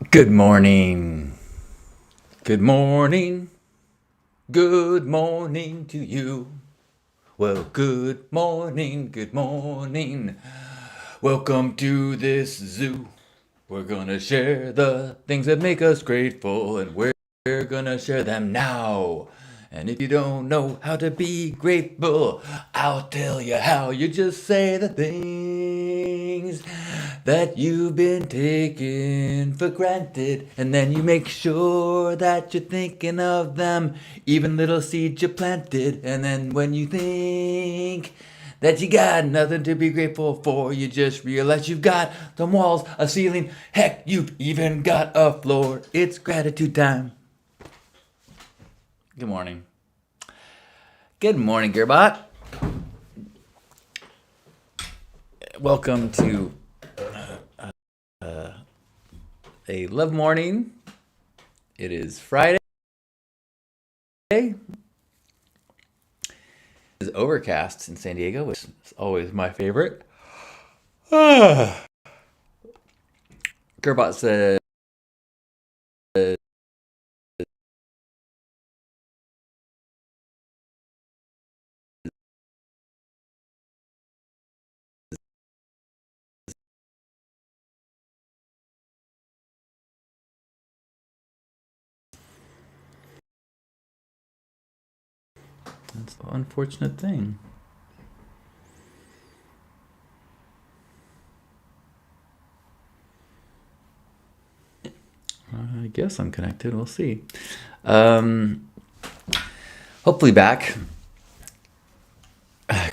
Good morning. Good morning. Good morning to you. Well, good morning. Good morning. Welcome to this zoo. We're gonna share the things that make us grateful, and we're gonna share them now. And if you don't know how to be grateful, I'll tell you how. You just say the things that you've been taking for granted, and then you make sure that you're thinking of them, even little seeds you planted. And then when you think that you got nothing to be grateful for, you just realize you've got some walls, a ceiling, heck, you've even got a floor. It's gratitude time. Good morning. Good morning, Gearbot. Welcome to a love morning. It is Friday. It's overcast in San Diego, which is always my favorite. Gearbot said that's an unfortunate thing. I guess I'm connected. We'll see. Um, Hopefully back.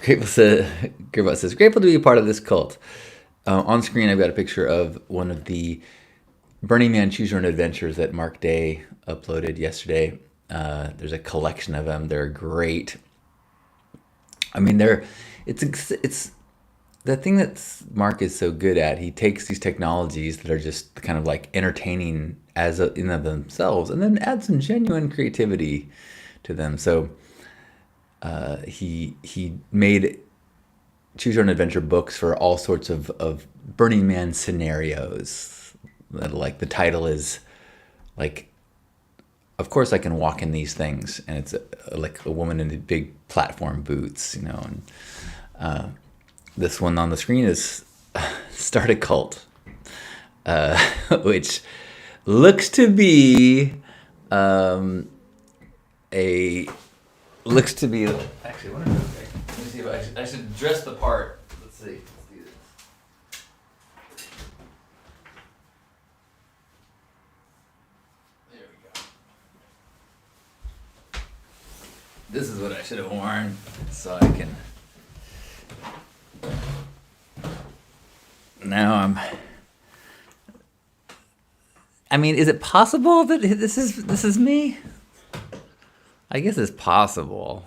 Grateful says, grateful to be a part of this cult. On screen, I've got a picture of one of the Burning Man Choose Your Own Adventures that Mark Day uploaded yesterday. There's a collection of them. They're great. I mean, it's the thing that Mark is so good at. He takes these technologies that are just kind of like entertaining in of themselves, and then adds some genuine creativity to them. So he made Choose Your Own Adventure books for all sorts of Burning Man scenarios. Like the title is like, of course I can walk in these things, and it's like a woman in the big platform boots, and this one on the screen is Start a Cult, which looks to be a looks to be actually. Let me see if I should dress the part. Let's see. Let's do this. There we go. This is what I should have worn, so I can. Now I'm. I mean, is it possible that this is me? I guess it's possible.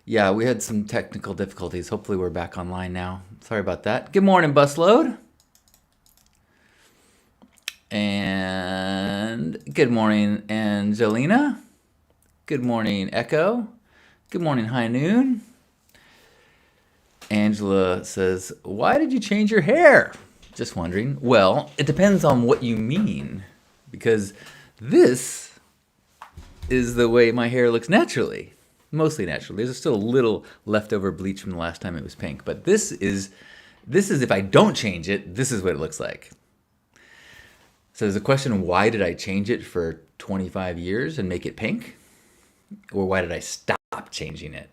Yeah, we had some technical difficulties. Hopefully we're back online now. Sorry about that. Good morning, Busload. And good morning, Angelina. Good morning, Echo. Good morning, High Noon. Angela says, why did you change your hair? Just wondering. Well, it depends on what you mean, because this is the way my hair looks naturally. Mostly naturally. There's still a little leftover bleach from the last time it was pink, but this is if I don't change it, this is what it looks like. So there's a question, why did I change it for 25 years and make it pink? Or why did I stop changing it?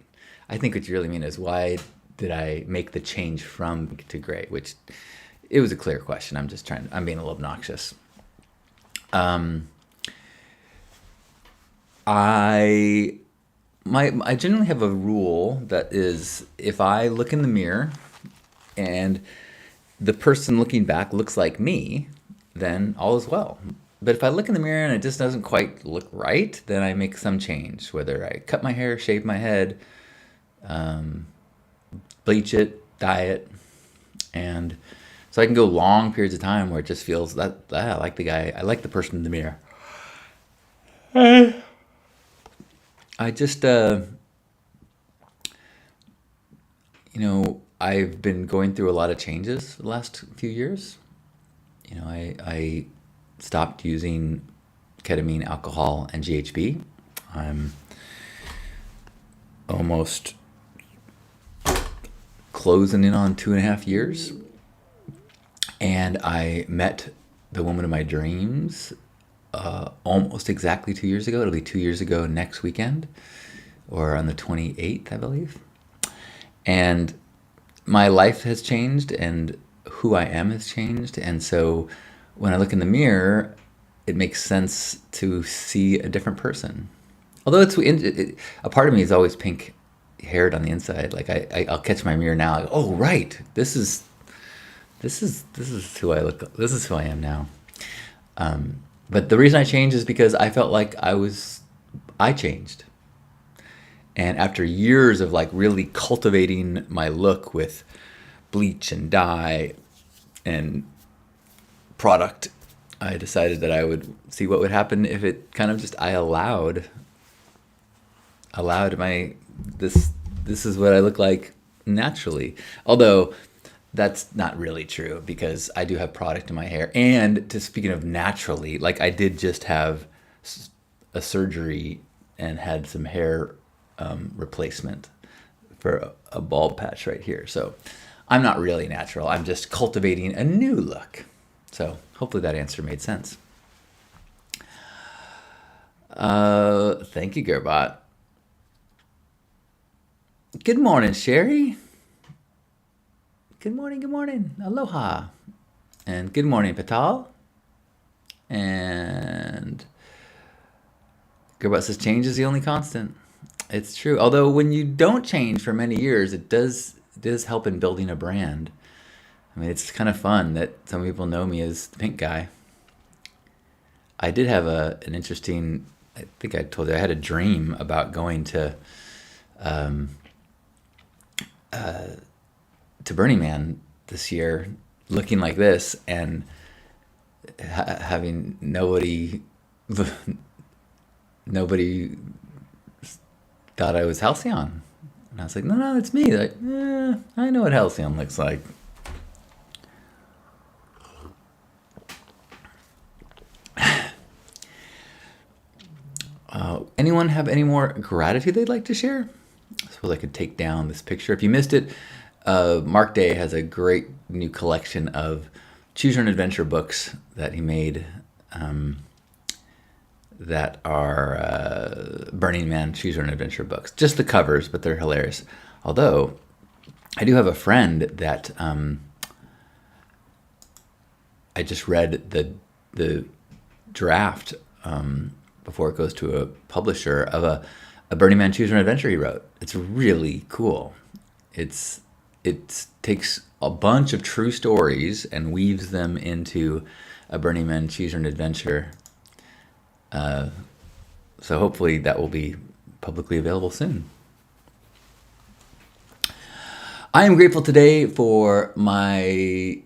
I think what you really mean is, why did I make the change from pink to gray? Which, it was a clear question. I'm being a little obnoxious. I generally have a rule that is, if I look in the mirror and the person looking back looks like me, then all is well. But if I look in the mirror and it just doesn't quite look right, then I make some change. Whether I cut my hair, shave my head, bleach it, dye it, and so I can go long periods of time where it just feels that I like the guy, I like the person in the mirror. I just, I've been going through a lot of changes the last few years. I stopped using ketamine, alcohol, and GHB. I'm almost closing in on 2.5 years. And I met the woman of my dreams almost exactly 2 years ago. It'll be 2 years ago next weekend, or on the 28th, I believe. And my life has changed, and who I am has changed. And so when I look in the mirror, it makes sense to see a different person. Although a part of me is always pink haired on the inside. Like I'll catch my mirror now. Like, oh, right. This is who I look. This is who I am now. But the reason I changed is because I felt like I changed. And after years of like really cultivating my look with bleach and dye and product, I decided that I would see what would happen if it kind of just I allowed this is what I look like naturally. Although that's not really true, because I do have product in my hair. And speaking of naturally, like I did just have a surgery and had some hair replacement for a bald patch right here. So I'm not really natural. I'm just cultivating a new look. So hopefully that answer made sense. Thank you, Gerbot. Good morning, Sherry. Good morning, good morning. Aloha. And good morning, Patal. And Gerbot says change is the only constant. It's true. Although when you don't change for many years, it does help in building a brand. I mean, it's kind of fun that some people know me as the pink guy. I did have an interesting, I think I told you, I had a dream about going to Burning Man this year, looking like this, and having nobody thought I was Halcyon. And I was like, no, it's me. Like, I know what Halcyon looks like. Anyone have any more gratitude they'd like to share? I suppose I could take down this picture. If you missed it, Mark Day has a great new collection of choose your own adventure books that he made that are Burning Man choose your own adventure books. Just the covers, but they're hilarious. Although I do have a friend that I just read the draft before it goes to a publisher of a Burning Man choose your own adventure he wrote. It's really cool. It takes a bunch of true stories and weaves them into a Burning Man choose your own adventure. So hopefully that will be publicly available soon. I am grateful today for my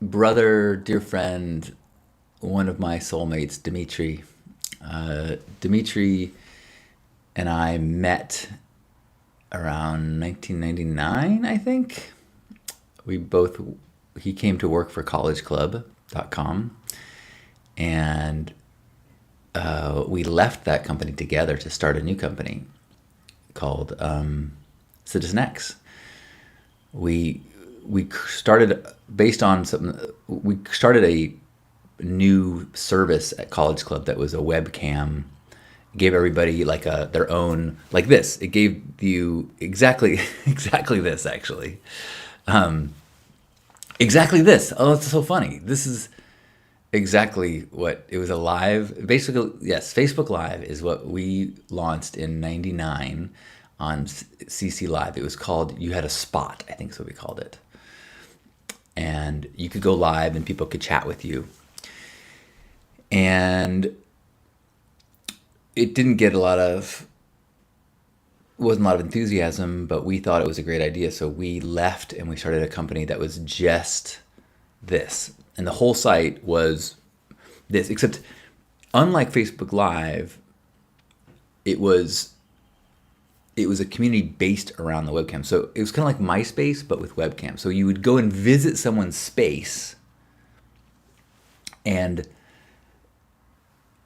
brother, dear friend, one of my soulmates, Dimitri. Dimitri and I met around 1999, I think. He came to work for collegeclub.com, and we left that company together to start a new company called Citizen X. We started based on something. We started a new service at College Club that was a webcam. Gave everybody like their own, like this. It gave you exactly this, actually. Exactly this. Oh, it's so funny. This is exactly what it was. A live, basically, yes, Facebook Live is what we launched in '99 on CC Live. It was called, you had a spot, I think is what we called it. And you could go live and people could chat with you. And it didn't get wasn't a lot of enthusiasm, but we thought it was a great idea. So we left and we started a company that was just this. And the whole site was this, except unlike Facebook Live, it was a community based around the webcam. So it was kind of like MySpace, but with webcam. So you would go and visit someone's space, and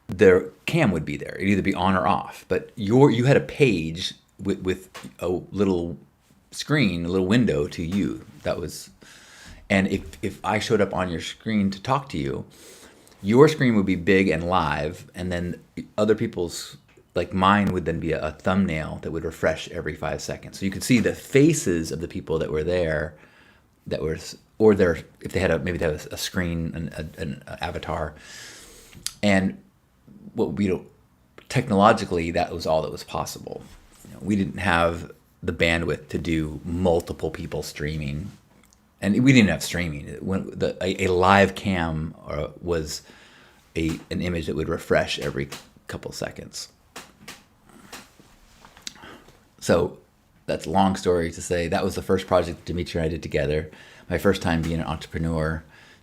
their cam would be there. It'd either be on or off. But you had a page with a little screen, a little window to you. That was, and if I showed up on your screen to talk to you, your screen would be big and live, and then other people's, like mine, would then be a thumbnail that would refresh every 5 seconds. So you could see the faces of the people that were there, or if they had maybe they had a screen, an avatar, and technologically that was all that was possible. We didn't have the bandwidth to do multiple people streaming, and we didn't have streaming. A live cam was an image that would refresh every couple seconds. So that's a long story to say that was the first project Dimitri and I did together. My first time being an entrepreneur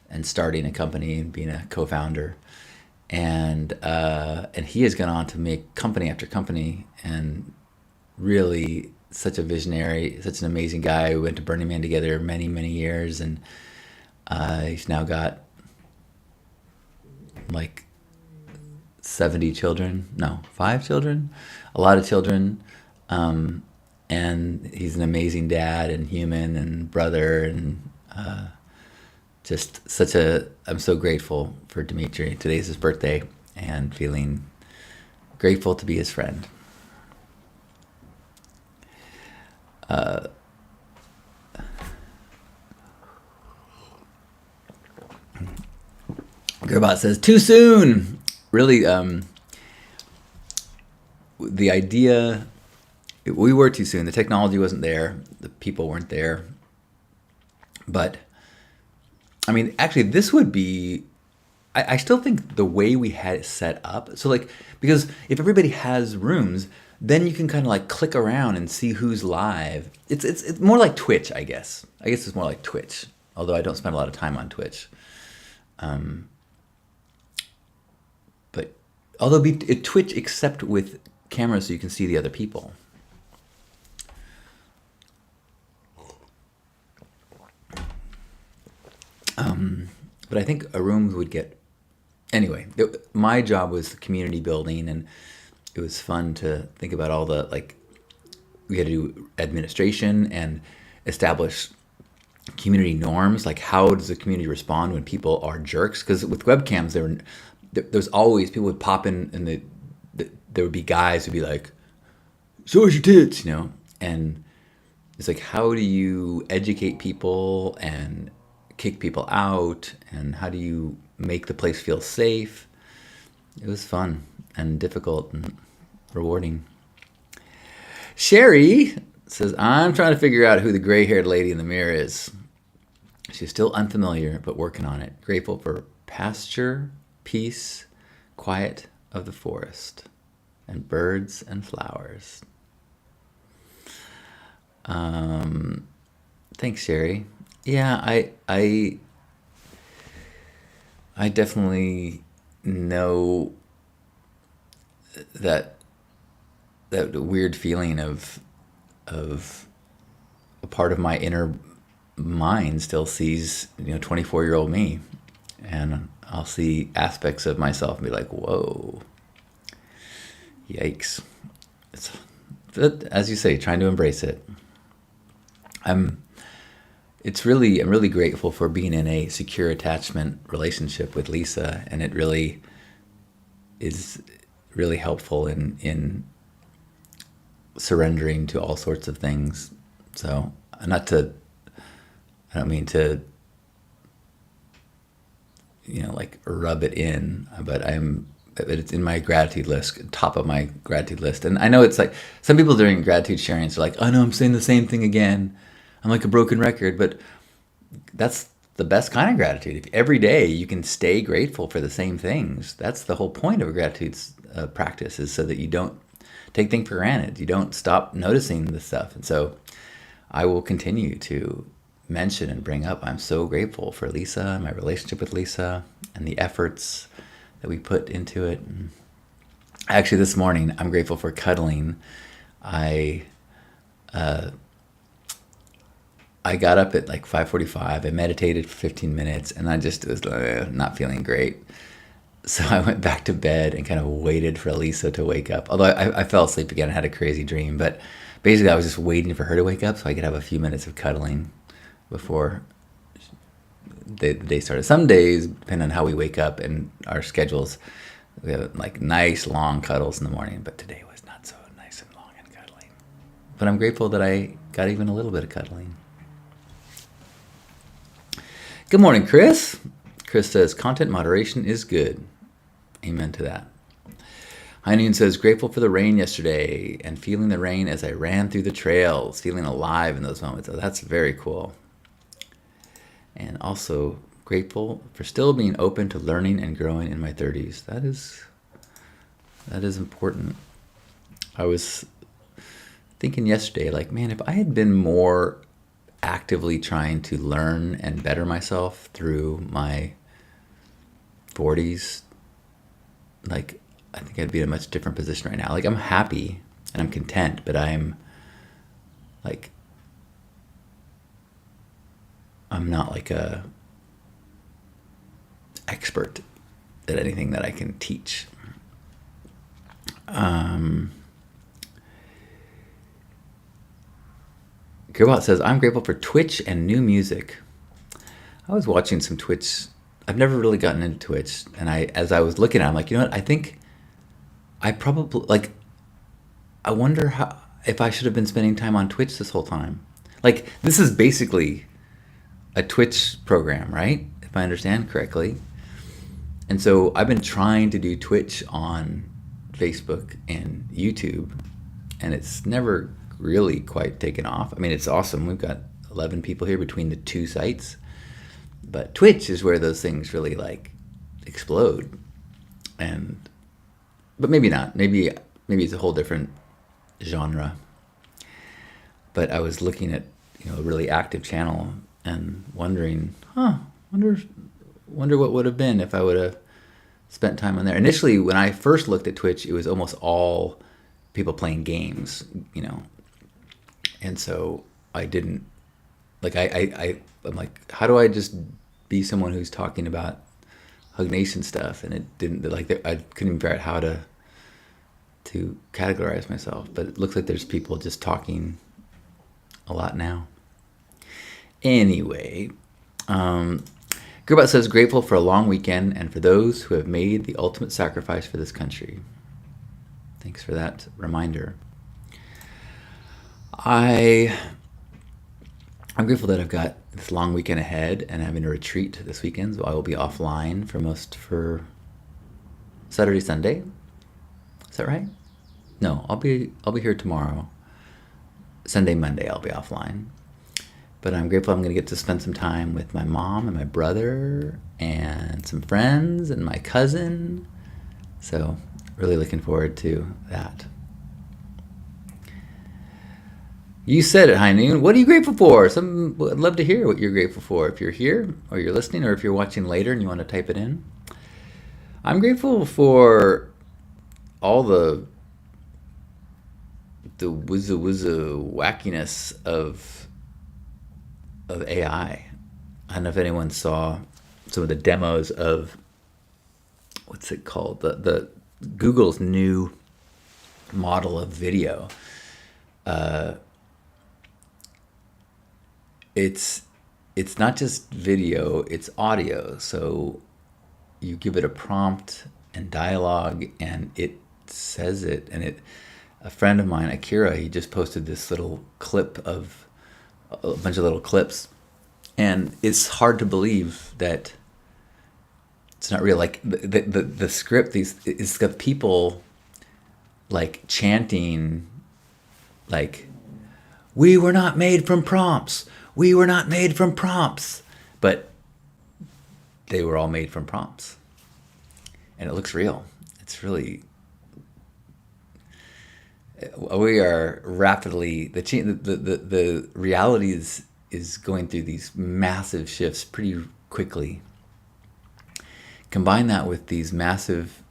and starting a company and being a co-founder. And he has gone on to make company after company, and really such a visionary, such an amazing guy. We went to Burning Man together many, many years, and he's now got like 70 children. No, 5 children. A lot of children. And he's an amazing dad and human and brother, and just I'm so grateful for Dimitri. Today's his birthday, and feeling grateful to be his friend. Gerbot says, too soon. Really, the idea, we were too soon. The technology wasn't there. The people weren't there. But, I mean, actually, this would be, I still think the way we had it set up, so like, because if everybody has rooms, then you can kind of like click around and see who's live. It's more like Twitch, I guess. I guess it's more like Twitch, although I don't spend a lot of time on Twitch. But although Twitch except with cameras so you can see the other people. But I think a room would get, anyway, my job was community building, and it was fun to think about all the, like, we had to do administration and establish community norms, like how does the community respond when people are jerks? Because with webcams, there's always, people would pop in, and there would be guys who'd be like, show us your tits, and it's like, how do you educate people and kick people out, and how do you make the place feel safe? It was fun and difficult and rewarding. Sherry says, I'm trying to figure out who the gray-haired lady in the mirror is. She's still unfamiliar, but working on it. Grateful for pasture, peace, quiet of the forest, and birds and flowers. Thanks, Sherry. Yeah, I definitely know that weird feeling of a part of my inner mind still sees 24-year-old me, and I'll see aspects of myself and be like, whoa, yikes. But as you say, trying to embrace it. I'm really grateful for being in a secure attachment relationship with Lisa, and it really is really helpful in surrendering to all sorts of things. So I don't mean to like rub it in, but it's in my gratitude list, top of my gratitude list. And I know it's like some people during gratitude sharing, are like, oh no, I'm saying the same thing again. I'm like a broken record, but that's the best kind of gratitude. If every day you can stay grateful for the same things, that's the whole point of a gratitude practice, is so that you don't take things for granted. You don't stop noticing this stuff. And so I will continue to mention and bring up, I'm so grateful for Lisa and my relationship with Lisa and the efforts that we put into it. And Actually, this morning, I'm grateful for cuddling. I I got up at like 5:45. I meditated for 15 minutes, and I just was not feeling great. So I went back to bed and kind of waited for Elisa to wake up. Although I fell asleep again and had a crazy dream. But basically, I was just waiting for her to wake up so I could have a few minutes of cuddling before the day started. Some days, depending on how we wake up and our schedules, we have like nice long cuddles in the morning. But today was not so nice and long and cuddling. But I'm grateful that I got even a little bit of cuddling. Good morning, Chris. Chris says, content moderation is good. Amen to that. Heinun says, grateful for the rain yesterday and feeling the rain as I ran through the trails, feeling alive in those moments. Oh, that's very cool. And also grateful for still being open to learning and growing in my 30s. That is important. I was thinking yesterday, like, man, if I had been more actively trying to learn and better myself through my 40s, like, I think I'd be in a much different position right now. Like, I'm happy and I'm content, but I'm not like a expert at anything that I can teach. Gearbot says, I'm grateful for Twitch and new music. I was watching some Twitch. I've never really gotten into Twitch. And as I was looking at it, I'm like, you know what? I think I probably, I wonder if I should have been spending time on Twitch this whole time. Like, this is basically a Twitch program, right? If I understand correctly. And so I've been trying to do Twitch on Facebook and YouTube, and it's never really quite taken off. I mean, it's awesome. We've got 11 people here between the two sites. But Twitch is where those things really explode. But maybe not. Maybe it's a whole different genre. But I was looking at, a really active channel and wondering, wonder what would have been if I would have spent time on there. Initially, when I first looked at Twitch, it was almost all people playing games, And so I didn't, I'm like, how do I just be someone who's talking about Hug Nation stuff? And it didn't, I couldn't even figure out how to categorize myself. But it looks like there's people just talking a lot now. Anyway, Gearbot says, grateful for a long weekend and for those who have made the ultimate sacrifice for this country. Thanks for that reminder. I'm grateful that I've got this long weekend ahead and having a retreat this weekend, so I will be offline for Saturday, Sunday. Is that right? No, I'll be here tomorrow. Sunday, Monday, I'll be offline. But I'm grateful I'm going to get to spend some time with my mom and my brother and some friends and my cousin. So really looking forward to that. You said it, High Noon. What are you grateful for? I'd love to hear what you're grateful for. If you're here or you're listening or if you're watching later and you want to type it in. I'm grateful for all the wizza wackiness of AI. I don't know if anyone saw some of the demos of what's it called? The Google's new model of video. It's not just video, it's audio. So you give it a prompt and dialogue and it says it. And a friend of mine, Akira, he just posted this little clip of a bunch of little clips. And it's hard to believe that it's not real. Like the script, it's got people chanting we were not made from prompts. We were not made from prompts. But they were all made from prompts. And it looks real. It's really, we are rapidly, the reality is going through these massive shifts pretty quickly. Combine that with these massive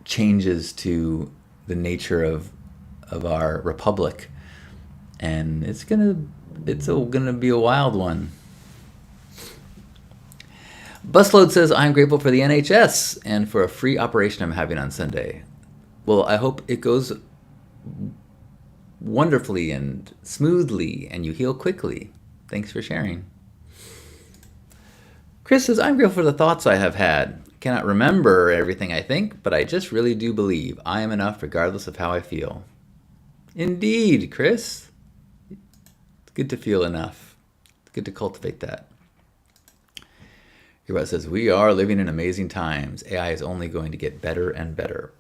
changes to the nature of our republic, and it's gonna be a wild one. Busload says, I'm grateful for the NHS and for a free operation I'm having on Sunday. Well, I hope it goes wonderfully and smoothly and you heal quickly. Thanks for sharing. Chris says, I'm grateful for the thoughts I have had. Cannot remember everything I think, but I just really do believe I am enough regardless of how I feel. Indeed, Chris. It's good to feel enough. It's good to cultivate that. Everybody says, we are living in amazing times. AI is only going to get better and better.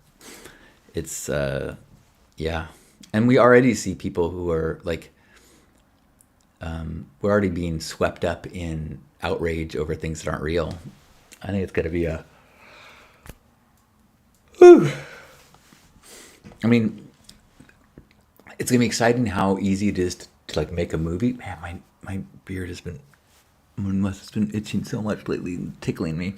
It's, yeah. And we already see people who are like, we're already being swept up in outrage over things that aren't real. I think it's going to be a, whew. I mean, it's going to be exciting how easy it is to like make a movie. Man, my beard has been itching so much lately and tickling me.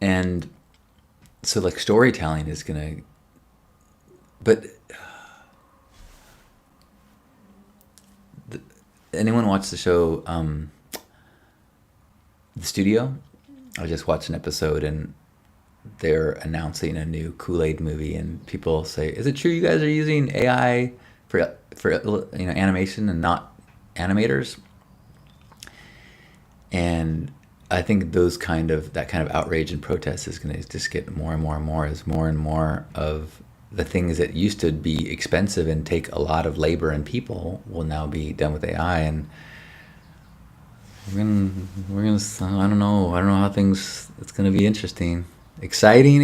And so like storytelling is gonna, but anyone watch the show The Studio? I just watched an episode and they're announcing a new Kool-Aid movie, and people say, is it true you guys are using AI for animation and not animators? And I think that kind of outrage and protest is going to just get more and more and more as more and more of the things that used to be expensive and take a lot of labor and people will now be done with AI. And we're gonna I don't know how things, it's going to be interesting. Exciting.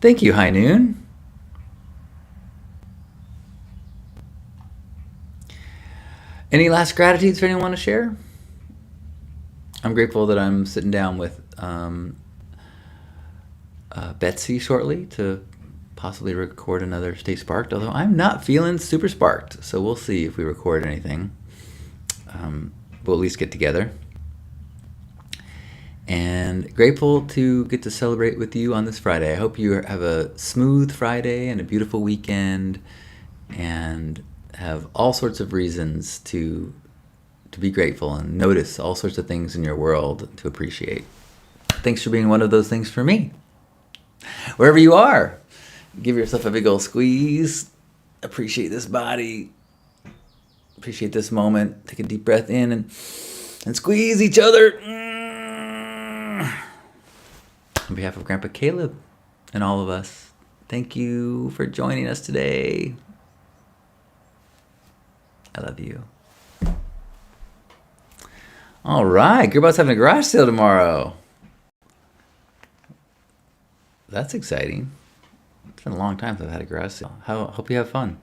Thank you, High Noon. Any last gratitudes for anyone to share? I'm grateful that I'm sitting down with Betsy shortly to possibly record another Stay Sparked, although I'm not feeling super sparked, so we'll see if we record anything. We'll at least get together. And grateful to get to celebrate with you on this Friday. I hope you have a smooth Friday and a beautiful weekend and have all sorts of reasons to be grateful and notice all sorts of things in your world to appreciate. Thanks for being one of those things for me. Wherever you are, give yourself a big old squeeze. Appreciate this body. Appreciate this moment. Take a deep breath in and squeeze each other. On behalf of Grandpa Caleb and all of us, thank you for joining us today. I love you. All right, Gearbox having a garage sale tomorrow. That's exciting. It's been a long time since I've had a garage sale. Hope you have fun.